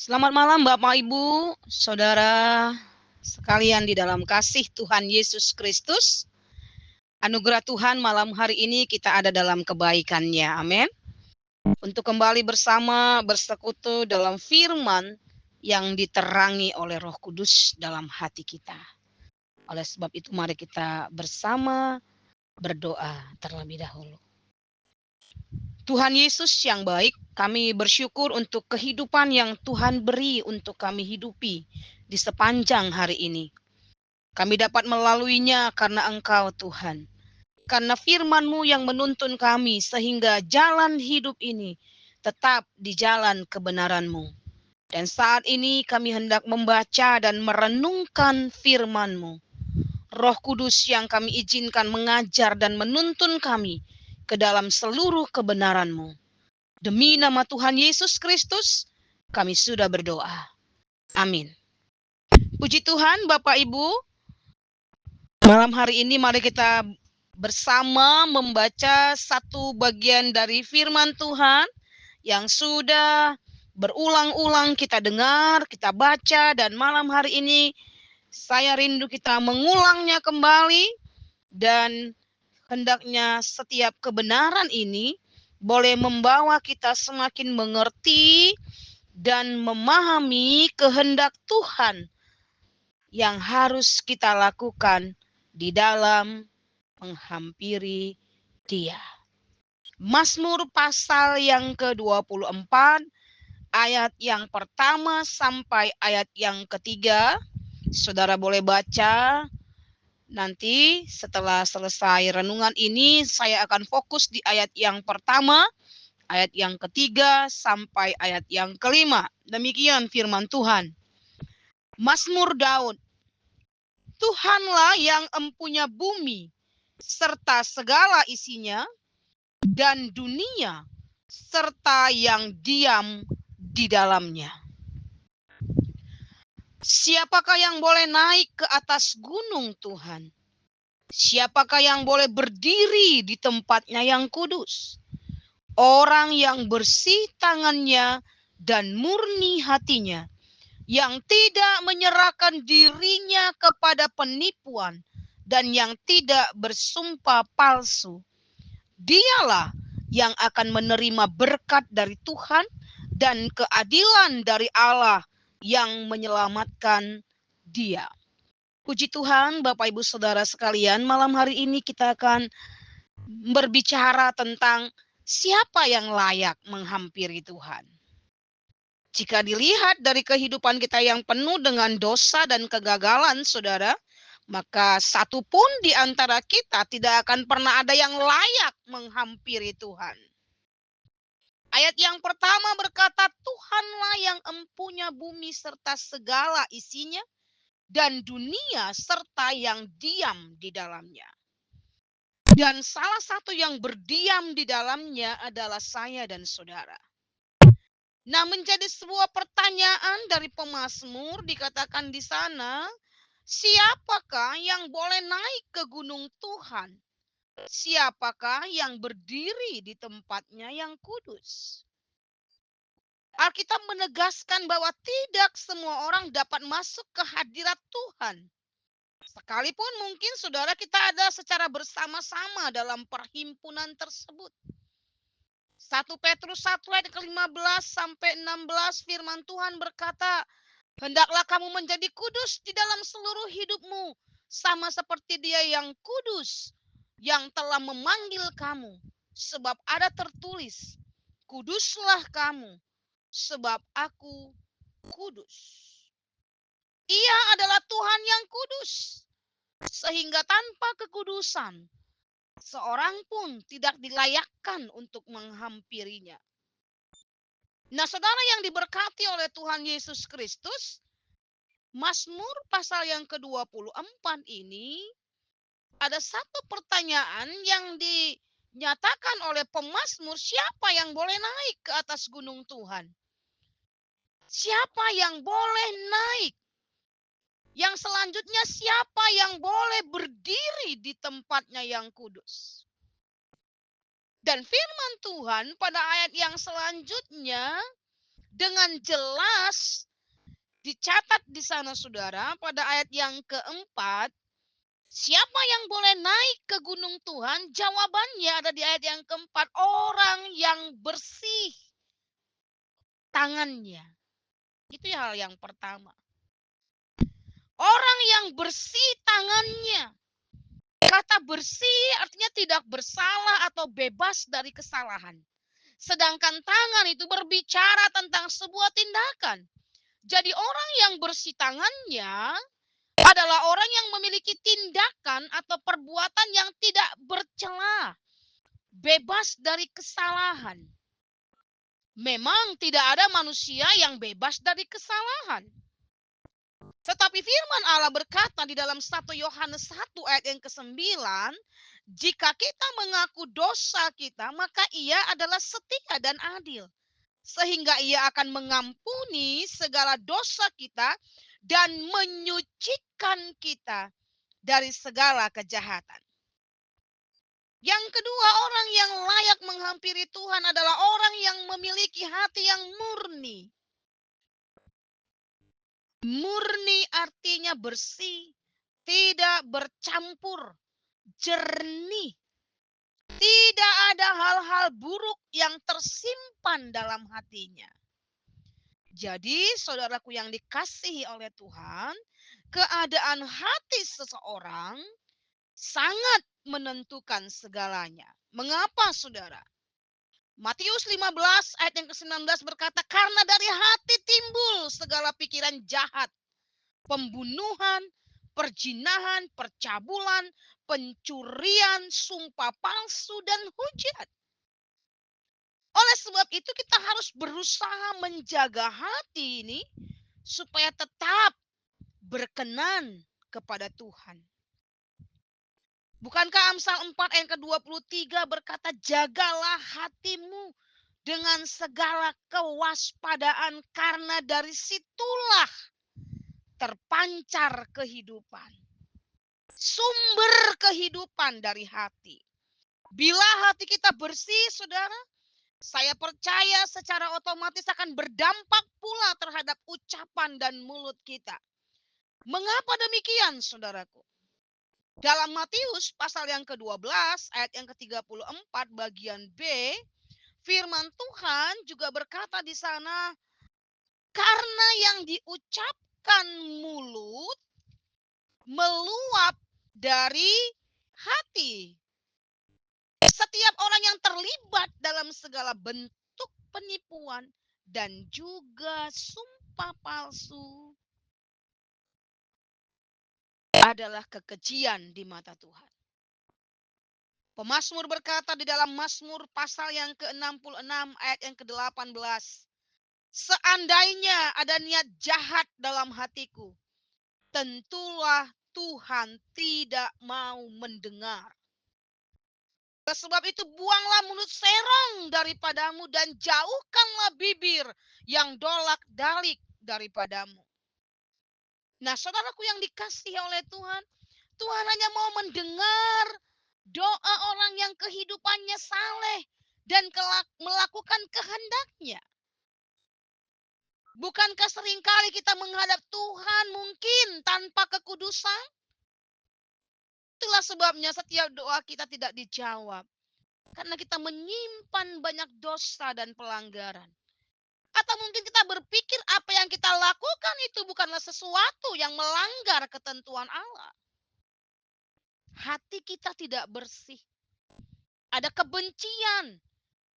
Selamat malam Bapak Ibu, Saudara sekalian di dalam kasih Tuhan Yesus Kristus. Anugerah Tuhan malam hari ini kita ada dalam kebaikan-Nya. Amin. Untuk kembali bersama bersekutu dalam firman yang diterangi oleh Roh Kudus dalam hati kita. Oleh sebab itu mari kita bersama berdoa terlebih dahulu. Tuhan Yesus yang baik, kami bersyukur untuk kehidupan yang Tuhan beri untuk kami hidupi di sepanjang hari ini. Kami dapat melaluinya karena Engkau Tuhan. Karena firman-Mu yang menuntun kami sehingga jalan hidup ini tetap di jalan kebenaran-Mu. Dan saat ini kami hendak membaca dan merenungkan firman-Mu. Roh Kudus yang kami izinkan mengajar dan menuntun kami ke dalam seluruh kebenaran-Mu. Demi nama Tuhan Yesus Kristus, kami sudah berdoa. Amin. Puji Tuhan, Bapak Ibu. Malam hari ini mari kita bersama membaca satu bagian dari firman Tuhan yang sudah berulang-ulang kita dengar, kita baca, dan malam hari ini saya rindu kita mengulangnya kembali, dan hendaknya setiap kebenaran ini boleh membawa kita semakin mengerti dan memahami kehendak Tuhan yang harus kita lakukan di dalam menghampiri Dia. Mazmur pasal yang ke-24, ayat yang pertama sampai ayat yang ketiga. Saudara boleh baca. Nanti setelah selesai renungan ini, saya akan fokus di ayat yang pertama, ayat yang ketiga, sampai ayat yang kelima. Demikian firman Tuhan. Mazmur Daud. Tuhanlah yang empunya bumi, serta segala isinya, dan dunia, serta yang diam di dalamnya. Siapakah yang boleh naik ke atas gunung Tuhan? Siapakah yang boleh berdiri di tempatnya yang kudus? Orang yang bersih tangannya dan murni hatinya, yang tidak menyerahkan dirinya kepada penipuan dan yang tidak bersumpah palsu. Dialah yang akan menerima berkat dari Tuhan dan keadilan dari Allah yang menyelamatkan dia. Puji Tuhan, Bapak Ibu Saudara sekalian, malam hari ini kita akan berbicara tentang siapa yang layak menghampiri Tuhan. Jika dilihat dari kehidupan kita yang penuh dengan dosa dan kegagalan, saudara, maka satu pun di antara kita tidak akan pernah ada yang layak menghampiri Tuhan. Ayat yang pertama berkata, Tuhanlah yang empunya bumi serta segala isinya, dan dunia serta yang diam di dalamnya. Dan salah satu yang berdiam di dalamnya adalah saya dan saudara. Nah, menjadi sebuah pertanyaan dari pemazmur, dikatakan di sana, siapakah yang boleh naik ke gunung Tuhan? Siapakah yang berdiri di tempatnya yang kudus? Alkitab menegaskan bahwa tidak semua orang dapat masuk ke hadirat Tuhan. Sekalipun mungkin saudara kita ada secara bersama-sama dalam perhimpunan tersebut. 1 Petrus 1 ayat ke-15 sampai 16 firman Tuhan berkata, hendaklah kamu menjadi kudus di dalam seluruh hidupmu, sama seperti Dia yang kudus, yang telah memanggil kamu. Sebab ada tertulis, kuduslah kamu, sebab aku kudus. Ia adalah Tuhan yang kudus, sehingga tanpa kekudusan, seorang pun tidak dilayakkan untuk menghampirinya. Nah, saudara yang diberkati oleh Tuhan Yesus Kristus, Mazmur pasal yang ke-24 ini ada satu pertanyaan yang dinyatakan oleh pemazmur, siapa yang boleh naik ke atas gunung Tuhan? Siapa yang boleh naik? Yang selanjutnya, siapa yang boleh berdiri di tempatnya yang kudus? Dan firman Tuhan pada ayat yang selanjutnya dengan jelas dicatat di sana saudara pada ayat yang keempat. Siapa yang boleh naik ke gunung Tuhan? Jawabannya ada di ayat yang keempat. Orang yang bersih tangannya. Itu hal yang pertama. Orang yang bersih tangannya. Kata bersih artinya tidak bersalah atau bebas dari kesalahan. Sedangkan tangan itu berbicara tentang sebuah tindakan. Jadi orang yang bersih tangannya adalah orang yang memiliki tindakan atau perbuatan yang tidak bercela, bebas dari kesalahan. Memang tidak ada manusia yang bebas dari kesalahan. Tetapi firman Allah berkata di dalam 1 Yohanes 1 ayat yang ke-9, jika kita mengaku dosa kita, maka ia adalah setia dan adil. Sehingga ia akan mengampuni segala dosa kita dan menyucikan kita dari segala kejahatan. Yang kedua, orang yang layak menghampiri Tuhan adalah orang yang memiliki hati yang murni. Murni artinya bersih, tidak bercampur, jernih. Tidak ada hal-hal buruk yang tersimpan dalam hatinya. Jadi, saudaraku yang dikasihi oleh Tuhan, keadaan hati seseorang sangat menentukan segalanya. Mengapa, saudara? Matius 15 ayat yang ke-19 berkata, karena dari hati timbul segala pikiran jahat, pembunuhan, perjinahan, percabulan, pencurian, sumpah palsu, dan hujat. Oleh sebab itu kita harus berusaha menjaga hati ini supaya tetap berkenan kepada Tuhan. Bukankah Amsal 4 ayat ke-23 berkata, jagalah hatimu dengan segala kewaspadaan karena dari situlah terpancar kehidupan. Sumber kehidupan dari hati. Bila hati kita bersih, saudara, saya percaya secara otomatis akan berdampak pula terhadap ucapan dan mulut kita. Mengapa demikian, saudaraku? Dalam Matius pasal yang ke-12 ayat yang ke-34 bagian B, firman Tuhan juga berkata di sana, karena yang diucapkan mulut meluap dari hati. Setiap orang yang terlibat dalam segala bentuk penipuan dan juga sumpah palsu adalah kekejian di mata Tuhan. Pemazmur berkata di dalam Mazmur pasal yang ke-66 ayat yang ke-18. Seandainya ada niat jahat dalam hatiku, tentulah Tuhan tidak mau mendengar. Sebab itu buanglah mulut serong daripadamu dan jauhkanlah bibir yang dolak-dalik daripadamu. Nah, saudaraku yang dikasihi oleh Tuhan, Tuhan hanya mau mendengar doa orang yang kehidupannya saleh dan melakukan kehendaknya. Bukankah seringkali kita menghadap Tuhan mungkin tanpa kekudusan? Itulah sebabnya setiap doa kita tidak dijawab. Karena kita menyimpan banyak dosa dan pelanggaran. Atau mungkin kita berpikir apa yang kita lakukan itu bukanlah sesuatu yang melanggar ketentuan Allah. Hati kita tidak bersih. Ada kebencian,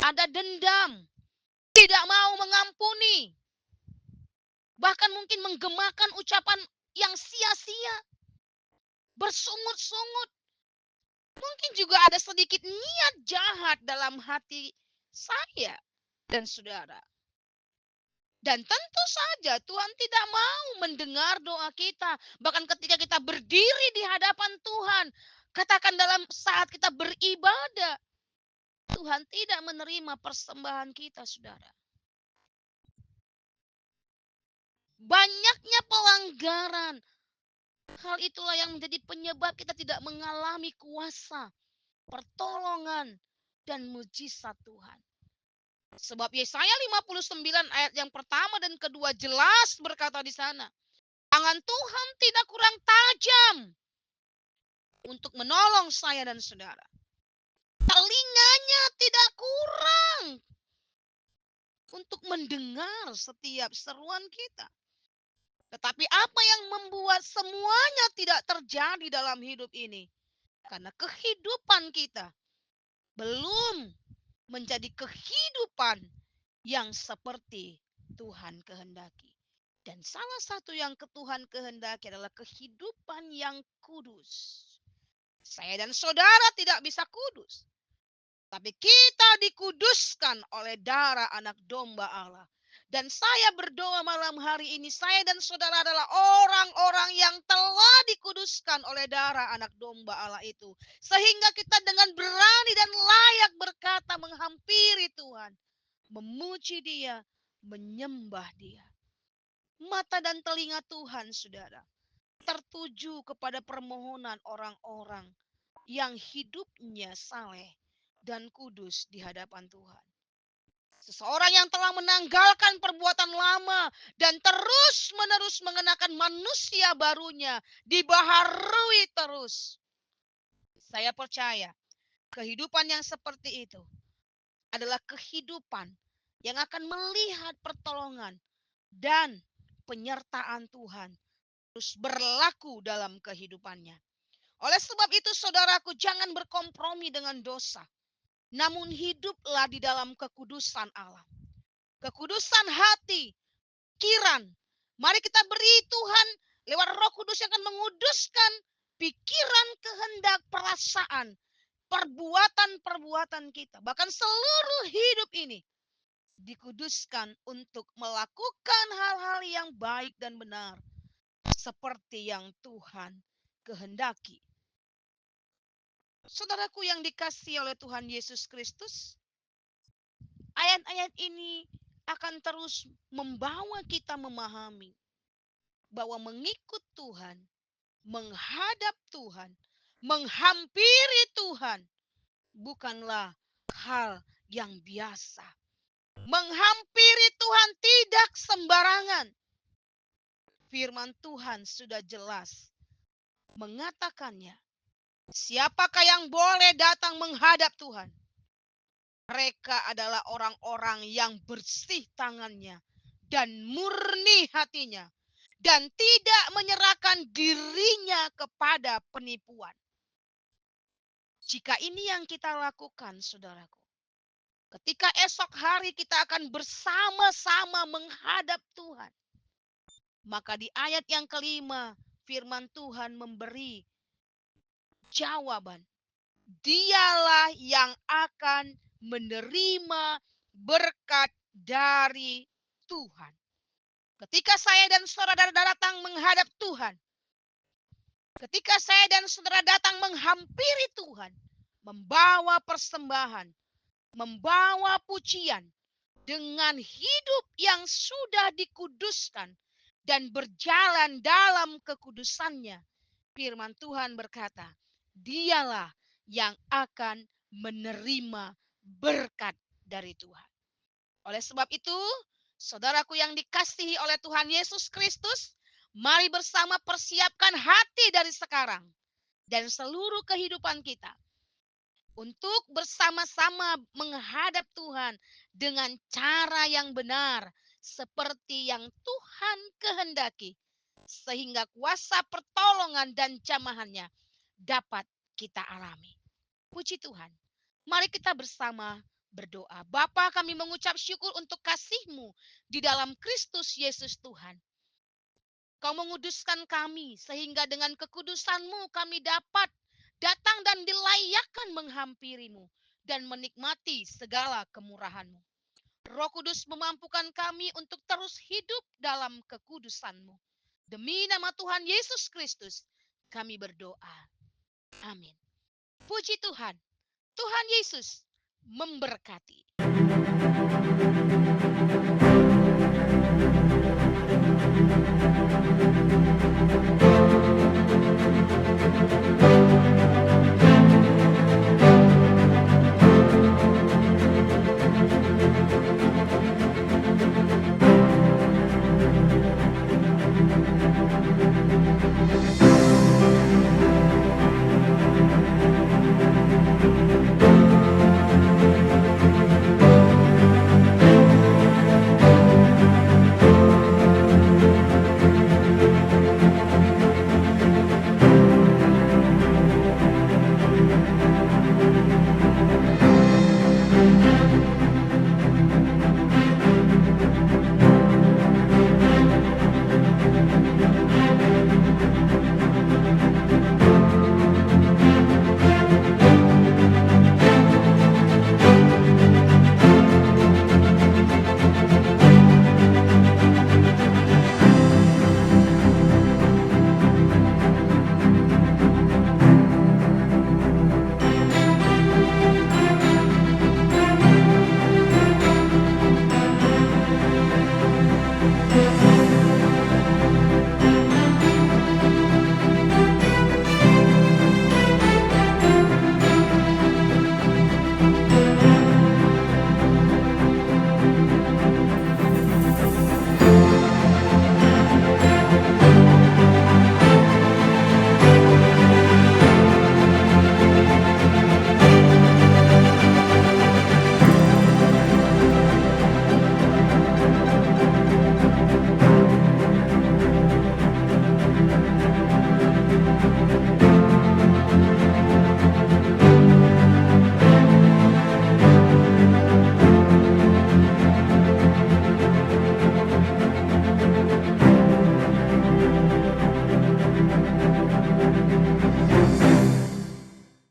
ada dendam, tidak mau mengampuni. Bahkan mungkin menggemakan ucapan yang sia-sia. Bersungut-sungut. Mungkin juga ada sedikit niat jahat dalam hati saya dan saudara. Dan tentu saja Tuhan tidak mau mendengar doa kita. Bahkan ketika kita berdiri di hadapan Tuhan, katakan dalam saat kita beribadah, Tuhan tidak menerima persembahan kita, saudara. Banyaknya pelanggaran. Hal itulah yang menjadi penyebab kita tidak mengalami kuasa, pertolongan, dan mujizat Tuhan. Sebab Yesaya 59 ayat yang pertama dan kedua jelas berkata di sana, tangan Tuhan tidak kurang tajam untuk menolong saya dan saudara. Telinganya tidak kurang untuk mendengar setiap seruan kita. Tetapi apa yang membuat semuanya tidak terjadi dalam hidup ini? Karena kehidupan kita belum menjadi kehidupan yang seperti Tuhan kehendaki. Dan salah satu yang Tuhan kehendaki adalah kehidupan yang kudus. Saya dan saudara tidak bisa kudus. Tapi kita dikuduskan oleh darah anak domba Allah. Dan saya berdoa malam hari ini, saya dan saudara adalah orang-orang yang telah dikuduskan oleh darah anak domba Allah itu. Sehingga kita dengan berani dan layak berkata menghampiri Tuhan. Memuji dia, menyembah dia. Mata dan telinga Tuhan, saudara, tertuju kepada permohonan orang-orang yang hidupnya saleh dan kudus di hadapan Tuhan. Seseorang yang telah menanggalkan perbuatan lama dan terus-menerus mengenakan manusia barunya, dibaharui terus. Saya percaya kehidupan yang seperti itu adalah kehidupan yang akan melihat pertolongan dan penyertaan Tuhan terus berlaku dalam kehidupannya. Oleh sebab itu, saudaraku, jangan berkompromi dengan dosa. Namun hiduplah di dalam kekudusan Allah. Kekudusan hati, pikiran. Mari kita beri Tuhan lewat Roh Kudus yang akan menguduskan pikiran, kehendak, perasaan, perbuatan-perbuatan kita. Bahkan seluruh hidup ini dikuduskan untuk melakukan hal-hal yang baik dan benar. Seperti yang Tuhan kehendaki. Saudaraku yang dikasihi oleh Tuhan Yesus Kristus, ayat-ayat ini akan terus membawa kita memahami bahwa mengikut Tuhan, menghadap Tuhan, menghampiri Tuhan bukanlah hal yang biasa. Menghampiri Tuhan tidak sembarangan. Firman Tuhan sudah jelas mengatakannya. Siapakah yang boleh datang menghadap Tuhan? Mereka adalah orang-orang yang bersih tangannya dan murni hatinya dan tidak menyerahkan dirinya kepada penipuan. Jika ini yang kita lakukan, saudaraku, ketika esok hari kita akan bersama-sama menghadap Tuhan, maka di ayat yang kelima firman Tuhan memberi jawaban. Dialah yang akan menerima berkat dari Tuhan. Ketika saya dan saudara datang menghadap Tuhan, ketika saya dan saudara datang menghampiri Tuhan, membawa persembahan, membawa pujian, dengan hidup yang sudah dikuduskan dan berjalan dalam kekudusannya, firman Tuhan berkata, dialah yang akan menerima berkat dari Tuhan. Oleh sebab itu, saudaraku yang dikasihi oleh Tuhan Yesus Kristus, mari bersama persiapkan hati dari sekarang dan seluruh kehidupan kita untuk bersama-sama menghadap Tuhan dengan cara yang benar, seperti yang Tuhan kehendaki, sehingga kuasa pertolongan dan jamahannya dapat kita alami. Puji Tuhan. Mari kita bersama berdoa. Bapa, kami mengucap syukur untuk kasih-Mu di dalam Kristus Yesus Tuhan. Kau menguduskan kami, sehingga dengan kekudusan-Mu kami dapat datang dan dilayakkan menghampiri-Mu dan menikmati segala kemurahan-Mu. Roh Kudus memampukan kami untuk terus hidup dalam kekudusan-Mu. Demi nama Tuhan Yesus Kristus, kami berdoa. Amin. Puji Tuhan. Tuhan Yesus memberkati.